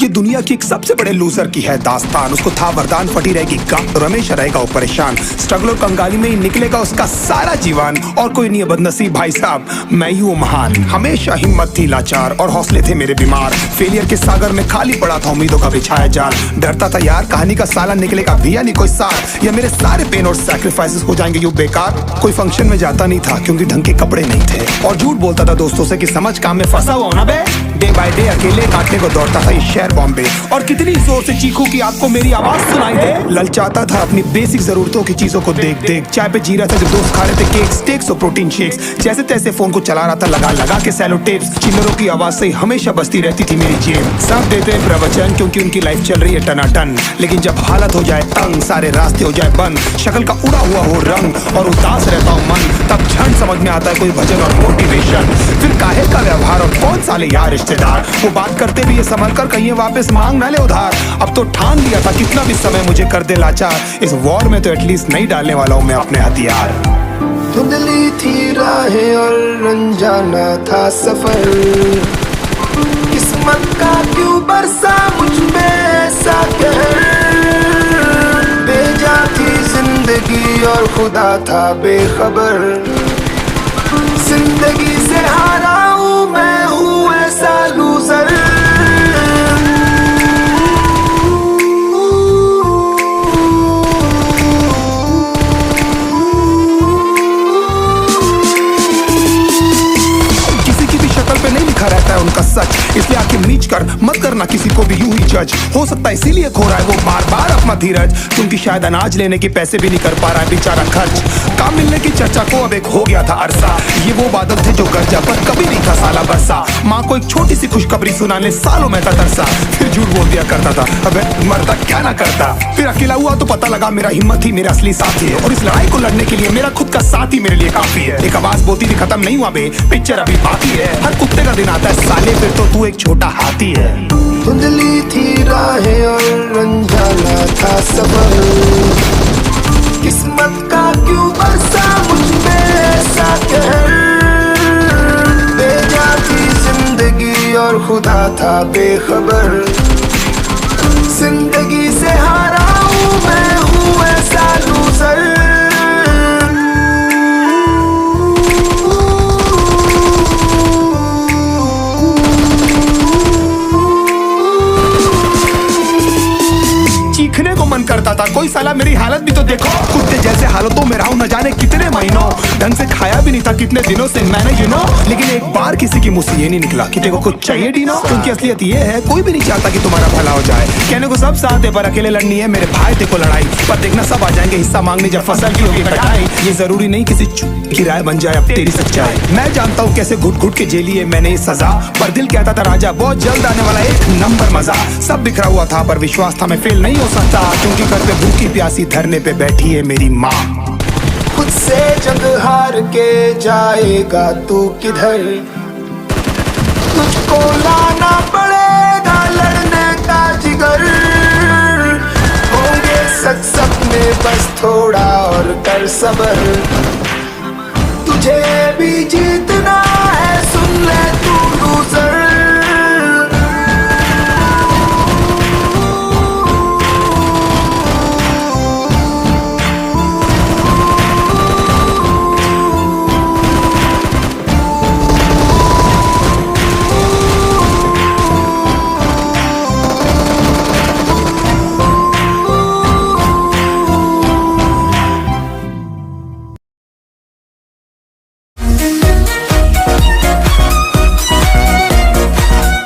ये दुनिया की एक सबसे बड़े लूजर की है दास्तान। उसको था वरदान, फटी रहेगी गम तो हमेशा रहेगा वो परेशान। स्ट्रगल और कंगाली में ही निकलेगा उसका सारा जीवन। और कोई नहीं है बदनसीब भाई साहब, मैं ही हूँ महान। हमेशा हिम्मत थी लाचार और हौसले थे मेरे बीमार। फेलियर के सागर में खाली पड़ा था उम्मीदों का बिछाया जाल। डरता था यार कहानी का साला निकलेगा भी या नहीं कोई सार, या मेरे सारे पेन और सैक्रिफाइसेस हो जाएंगे यूं बेकार। कोई फंक्शन में जाता नहीं था क्योंकि ढंग के कपड़े नहीं थे, और झूठ बोलता था दोस्तों से कि समझ काम में फंसा हुआ ना बे। डे बाय डे अकेले काटने को दौड़ता था ये शहर बॉम्बे, और कितनी जोर से चीखूं कि आपको मेरी आवाज सुनाई दे। ललचाता था अपनी बेसिक जरूरतों की चीजों को देख देख। चाय पे जी रहा था जब दोस्त खा रहे थे केक, स्टेक्स और प्रोटीन शेक्स। जैसे तैसे फोन को चला रहा था लगा लगा के सैलो टेप्स। चिल्लरों की आवाज से हमेशा बजती रहती थी मेरी जेब। सब देते हैं प्रवचन क्योंकि उनकी लाइफ चल रही है टनाटन, लेकिन जब हालत हो जाए तंग, सारे रास्ते हो जाए बंद, शक्ल का उड़ा हुआ हो रंग और उदास रहता हूँ मन, तब झंड समझ में आता है कोई भजन और मोटिवेशन। फिर काहे का व्यवहार और कौन साले यार रिश्तेदार, वो बात करते भी ये संभल कर कहीं वापस मांग ना ले उधार। अब तो ठान लिया था कितना भी समय मुझे कर दे लाचार, इस वॉर में तो एटलीस्ट नहीं डालने वाला हूँ मैं अपने हथियार। धुंधली थी राहें और अनजाना था सफर, किस्मत का क्यों बरसा मुझ पे ऐसा कहर। बेजा थी जिंदगी और खुदा था बेखबर, जिंदगी से हारा हूँ मैं, हूँ ऐसा लूजर। नहीं लिखा रहता है उनका सच, इसलिए आके मीच कर मत करना किसी को भी यूं ही जज। हो सकता है इसीलिए खो रहा है वो बार बार अपना धीरज, क्योंकि शायद अनाज लेने के पैसे भी नहीं कर पा रहा है बेचारा खर्च। काम मिलने की चर्चा को अब एक हो गया था अरसा, ये वो बादल थे जो गरजा पर कभी नहीं था साला बरसा। माँ को एक छोटी सी खुशखबरी सुनाने सालों में था तरसा, फिर झूठ बोल दिया करता था अबे मरता क्या ना करता। फिर अकेला हुआ तो पता लगा मेरा हिम्मत ही मेरा असली साथी है, और इस लड़ाई को लड़ने के लिए मेरा खुद का साथ ही मेरे लिए काफी है। एक आवाज बोलती थी खत्म नहीं हुआ बे, पिक्चर अभी बाकी है। हर कुत्ते का दिन आता है साले, फिर तो तू एक छोटा हाथी है। धुंधली थी राहें और अनजाना था सफर, किस्मत का क्यों बरसा मुझ पे ऐसा कहर। बेजा थी जिंदगी और खुदा था बेखबर, जिंदगी से हारा हूँ मैं, हूँ ऐसा लूजर। चीखने को मन करता था, कोई साला मेरी हालत भी तो देखो। कुत्ते जैसे हालतों में रहा हूं न जाने कितने महीनों, ढंग से खाया भी नहीं था कितने दिनों से मैंने लेकिन एक बार किसी की मुंह से ये नहीं निकला कि देखो कुछ चाहिए डीनो। क्योंकि असलियत ये है कोई भी नहीं चाहता कि तुम्हारा भला हो जाए। कहने को सब साथ है पर अकेले लड़नी है मेरे भाई, देखो लड़ाई पर देखना सब आ जाएंगे हिस्सा मांगने जब फसल की होगी कटाई। ये जरूरी नहीं किसी की राय बन जाए अब तेरी सच्चाई। मैं जानता हूँ कैसे घुट घुट के झेली है मैंने सजा, पर दिल कहता था राजा बहुत जल्द आने वाला एक नंबर मजा। सब बिखरा हुआ था पर विश्वास था मैं फेल नहीं हो सकता, क्योंकि घर पे भूखी प्यासी धरने पे बैठी है मेरी माँ। खुद से जंग हार के जाएगा तू किधर, तुझको लाना पड़ेगा लड़ने का जिगर। होंगे सच सपने बस थोड़ा और कर सबर, तुझे भी जीतना है सुन ले तू।